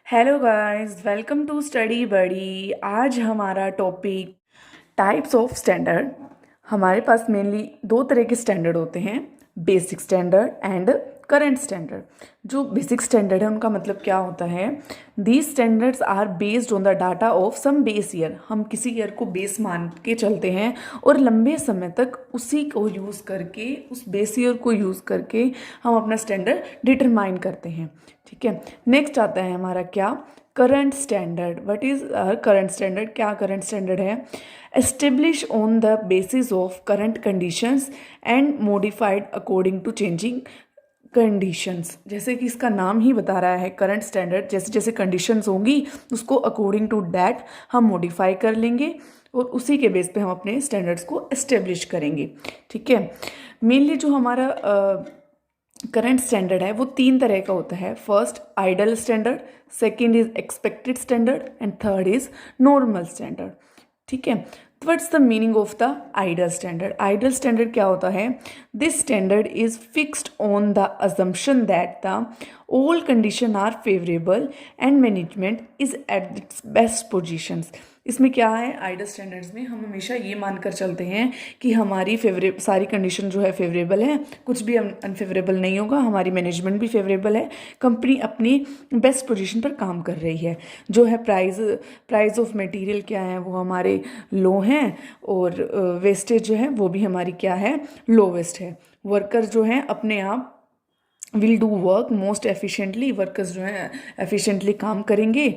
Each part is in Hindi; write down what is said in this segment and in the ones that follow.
Hello guys, welcome to Study Buddy. आज हमारा टॉपिक टाइप्स ऑफ स्टैंडर्ड। हमारे पास मेनली दो तरह के स्टैंडर्ड होते हैं, basic standard and current standard. जो बेसिक स्टैंडर्ड है उनका मतलब क्या होता है, these standards are based on the data of some base year. हम किसी ईयर को बेस मान के चलते हैं और लंबे समय तक उसी को यूज़ करके, उस बेस ईयर को यूज़ करके हम अपना स्टैंडर्ड डिटरमाइन करते हैं। ठीक है, नेक्स्ट आता है हमारा क्या, current standard. What is current standard? क्या करंट स्टैंडर्ड है? Establish on the basis of current conditions and modified according to changing conditions. जैसे कि इसका नाम ही बता रहा है, करंट स्टैंडर्ड, जैसे जैसे कंडीशंस होंगी उसको अकॉर्डिंग टू दैट हम मॉडिफाई कर लेंगे और उसी के बेस पे हम अपने स्टैंडर्ड्स को एस्टेब्लिश करेंगे। ठीक है, मेनली जो हमारा करंट स्टैंडर्ड है वो तीन तरह का होता है। First ideal standard, second is expected standard and third is normal standard. ठीक है, what's the meaning of the ideal standard? Ideal standard क्या होता है? This standard is fixed on the assumption that the all condition are favourable and management is at its best positions. इसमें क्या है, आइडल स्टैंडर्ड्स में हम हमेशा ये मानकर चलते हैं कि हमारी सारी कंडीशन जो है फेवरेबल है, कुछ भी अनफेवरेबल नहीं होगा, हमारी मैनेजमेंट भी फेवरेबल है, कंपनी अपनी बेस्ट पोजीशन पर काम कर रही है। जो है प्राइस ऑफ मटेरियल क्या है, वो हमारे लो हैं और वेस्टेज जो है वो भी हमारी क्या है, लोवेस्ट है। वर्कर जो हैं अपने आप will do work most efficiently, workers जो हैं एफिशिएंटली काम करेंगे।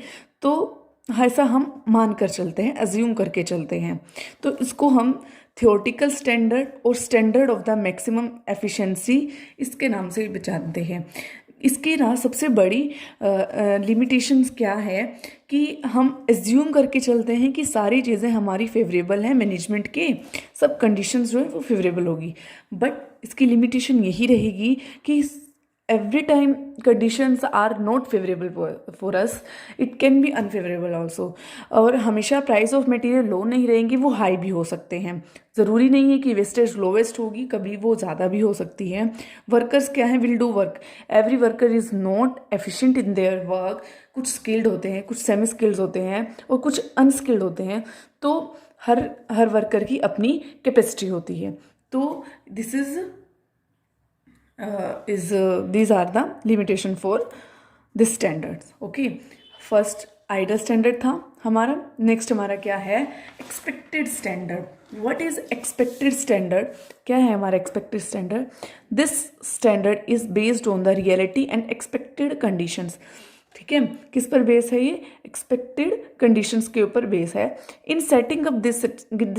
तो ऐसा हम मान कर चलते हैं, अज्यूम करके चलते हैं। तो इसको हम थियोरटिकल स्टैंडर्ड और standard of the maximum efficiency इसके नाम से भी जानते हैं। इसकी ना सबसे बड़ी लिमिटेशंस क्या है कि हम एज्यूम करके चलते हैं कि सारी चीज़ें हमारी फेवरेबल हैं, मैनेजमेंट के सब कंडीशंस जो है वो फेवरेबल होगी। बट इसकी लिमिटेशन यही रहेगी कि every time conditions are not favorable for us, it can be unfavorable also। और हमेशा प्राइस ऑफ मटेरियल लो नहीं रहेंगी, वो हाई भी हो सकते हैं। ज़रूरी नहीं है कि वेस्टेज लोवेस्ट होगी, कभी वो ज़्यादा भी हो सकती है। वर्कर्स क्या है, will do work, every worker is not efficient in their work. कुछ स्किल्ड होते हैं, कुछ सेमी स्किल्ड होते हैं और कुछ अनस्किल्ड होते हैं। तो हर वर्कर की अपनी कैपेसिटी होती है। तो this is these are the limitation for this standards। Okay, first ideal standard था हमारा। नेक्स्ट हमारा क्या है, expected standard. What is expected standard? क्या है हमारा expected standard? This standard is based on the reality and expected conditions. ठीक है, किस पर बेस है ये? एक्सपेक्टेड कंडीशंस के ऊपर बेस है। In setting up this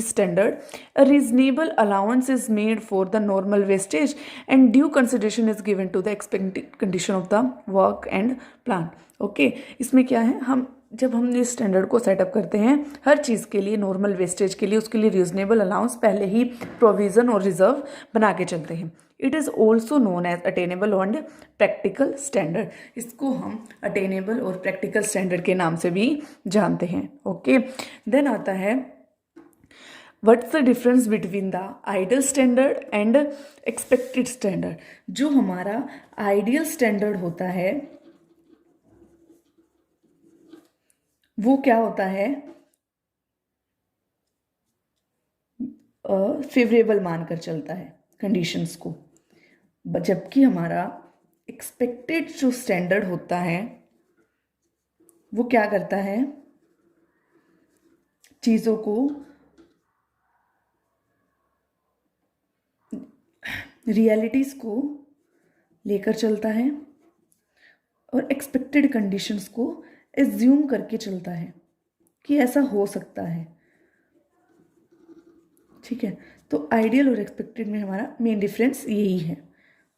standard a reasonable allowance is made for the normal wastage and due consideration is given to the expected condition of the work and plan. Okay, इसमें क्या है, जब हम इस स्टैंडर्ड को सेटअप करते हैं हर चीज़ के लिए, नॉर्मल वेस्टेज के लिए उसके लिए रीजनेबल अलाउंस पहले ही प्रोविज़न और रिजर्व बना के चलते हैं। It is also known as attainable and practical standard. इसको हम अटेनेबल और प्रैक्टिकल स्टैंडर्ड के नाम से भी जानते हैं। ओके, देन आता है what's the difference between the ideal standard and expected standard. जो हमारा आइडियल स्टैंडर्ड होता है वो क्या होता है, फेवरेबल मानकर चलता है कंडीशंस को। जबकि हमारा एक्सपेक्टेड जो स्टैंडर्ड होता है वो क्या करता है, चीज़ों को रियलिटीज़ को लेकर चलता है और एक्सपेक्टेड कंडीशंस को एज्यूम करके चलता है कि ऐसा हो सकता है। ठीक है, तो आइडियल और एक्सपेक्टेड में हमारा मेन डिफरेंस यही है।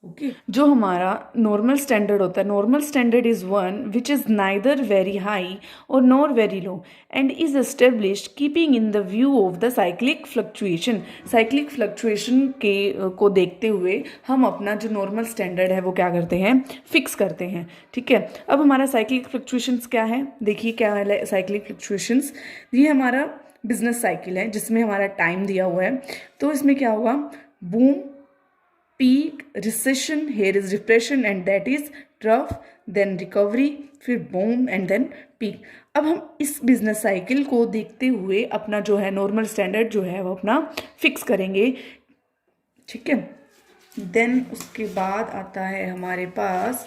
ओके, जो हमारा नॉर्मल स्टैंडर्ड होता है, normal standard is one which is neither very high और nor very low and is established keeping in the view of the cyclic fluctuation. Cyclic fluctuation को देखते हुए हम अपना जो नॉर्मल स्टैंडर्ड है वो क्या करते हैं, फिक्स करते हैं। ठीक है, अब हमारा साइक्लिक फ्लक्चुएशंस क्या है, देखिए क्या है साइक्लिक फ्लक्चुएशंस। ये हमारा बिजनेस साइकिल है जिसमें हमारा टाइम दिया हुआ है। तो इसमें क्या होगा, boom, peak, recession, here is depression and that is trough, then recovery, फिर बूम एंड देन पीक। अब हम इस बिजनेस साइकिल को देखते हुए अपना जो है नॉर्मल स्टैंडर्ड जो है वो अपना फिक्स करेंगे, ठीक है। देन उसके बाद आता है हमारे पास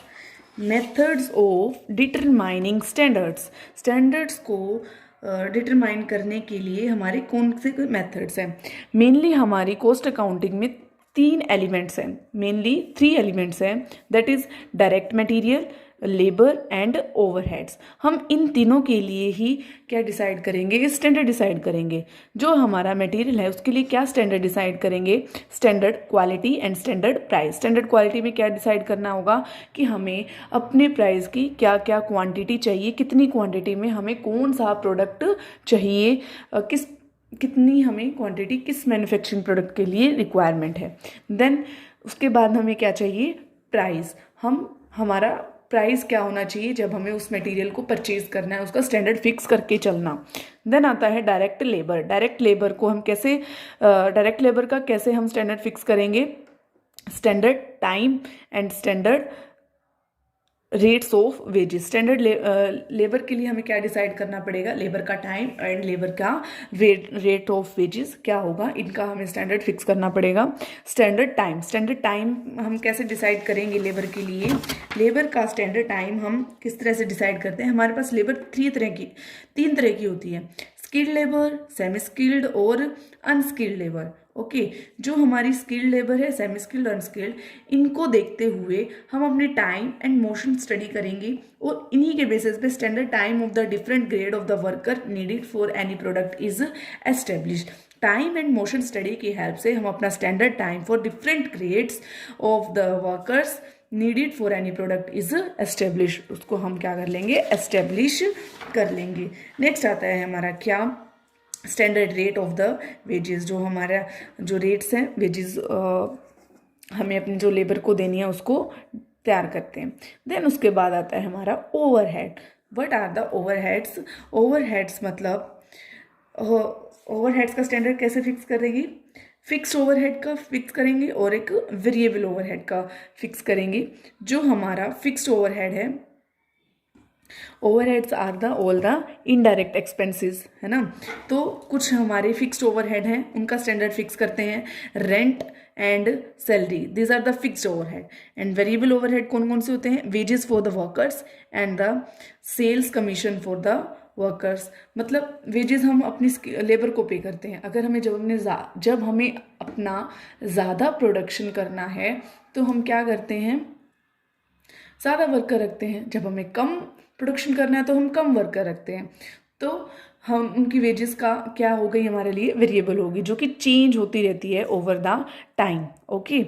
methods of determining standards. Standards को डिटरमाइन करने के लिए हमारे कौन से मेथड्स हैं। मेनली हमारी कॉस्ट अकाउंटिंग में 3 एलिमेंट्स हैं, मेनली 3 एलिमेंट्स हैं, that is direct material, labour and overheads. हम इन तीनों के लिए ही क्या डिसाइड करेंगे, स्टैंडर्ड डिसाइड करेंगे। जो हमारा मटेरियल है उसके लिए क्या स्टैंडर्ड डिसाइड करेंगे, standard quality and standard price. Standard quality में क्या डिसाइड करना होगा कि हमें अपने प्राइस की क्या क्या क्वांटिटी चाहिए, कितनी क्वांटिटी में हमें कौन सा प्रोडक्ट चाहिए, कितनी हमें क्वांटिटी किस मैन्युफैक्चरिंग प्रोडक्ट के लिए रिक्वायरमेंट है। देन उसके बाद हमें क्या चाहिए, प्राइस। हमारा प्राइस क्या होना चाहिए जब हमें उस मटेरियल को परचेज करना है, उसका स्टैंडर्ड फिक्स करके चलना। देन आता है डायरेक्ट लेबर। डायरेक्ट लेबर को हम कैसे, डायरेक्ट लेबर का कैसे हम स्टैंडर्ड फिक्स करेंगे, standard time and standard rates of wages. Standard labour के लिए हमें क्या डिसाइड करना पड़ेगा, लेबर का टाइम एंड लेबर का रेट ऑफ वेजेस क्या होगा, इनका हमें स्टैंडर्ड फिक्स करना पड़ेगा। स्टैंडर्ड टाइम हम कैसे डिसाइड करेंगे लेबर के लिए। लेबर का स्टैंडर्ड टाइम हम किस तरह से डिसाइड करते हैं। हमारे पास लेबर तीन तरह की होती है, स्किल्ड लेबर, सेमी स्किल्ड और अनस्किल्ड लेबर। ओके, जो हमारी स्किल्ड लेबर है, सेमी स्किल्ड, अनस्किल्ड, इनको देखते हुए हम अपने टाइम एंड मोशन स्टडी करेंगे और इन्हीं के बेसिस पे standard time of the different grade of the worker needed for any product is established. Time and motion study की हेल्प से हम अपना standard time for different grades of the workers needed for any product is establish, उसको हम क्या कर लेंगे, एस्टेब्लिश कर लेंगे। नेक्स्ट आता है हमारा क्या, standard rate of the wages. जो हमारा जो रेट्स हैं वेजेस हमें अपनी जो लेबर को देनी है उसको तैयार करते हैं। देन उसके बाद आता है हमारा overhead. What are the overheads. Overheads मतलब ओवरहेड्स का स्टैंडर्ड कैसे फिक्स करेंगे, फिक्स्ड ओवरहेड का फिक्स करेंगे और एक वेरिएबल ओवरहेड का फिक्स करेंगे। जो हमारा फिक्स्ड ओवरहेड है, overheads are the all the indirect expenses, है ना। तो कुछ हमारे फिक्स्ड ओवरहेड हैं, उनका स्टैंडर्ड फिक्स करते हैं। Rent and salary, this are the fixed overhead. And variable overhead कौन कौन से होते हैं, wages for the workers and the sales commission for the workers. मतलब वेजेस हम अपनी लेबर को पे करते हैं। अगर हमें जब हमें अपना ज़्यादा प्रोडक्शन करना है तो हम क्या करते हैं, ज़्यादा वर्कर रखते हैं। जब हमें कम प्रोडक्शन करना है तो हम कम वर्कर रखते हैं। तो हम उनकी वेजेस का क्या हो गई हमारे लिए, वेरिएबल होगी, जो कि चेंज होती रहती है ओवर द टाइम। ओके।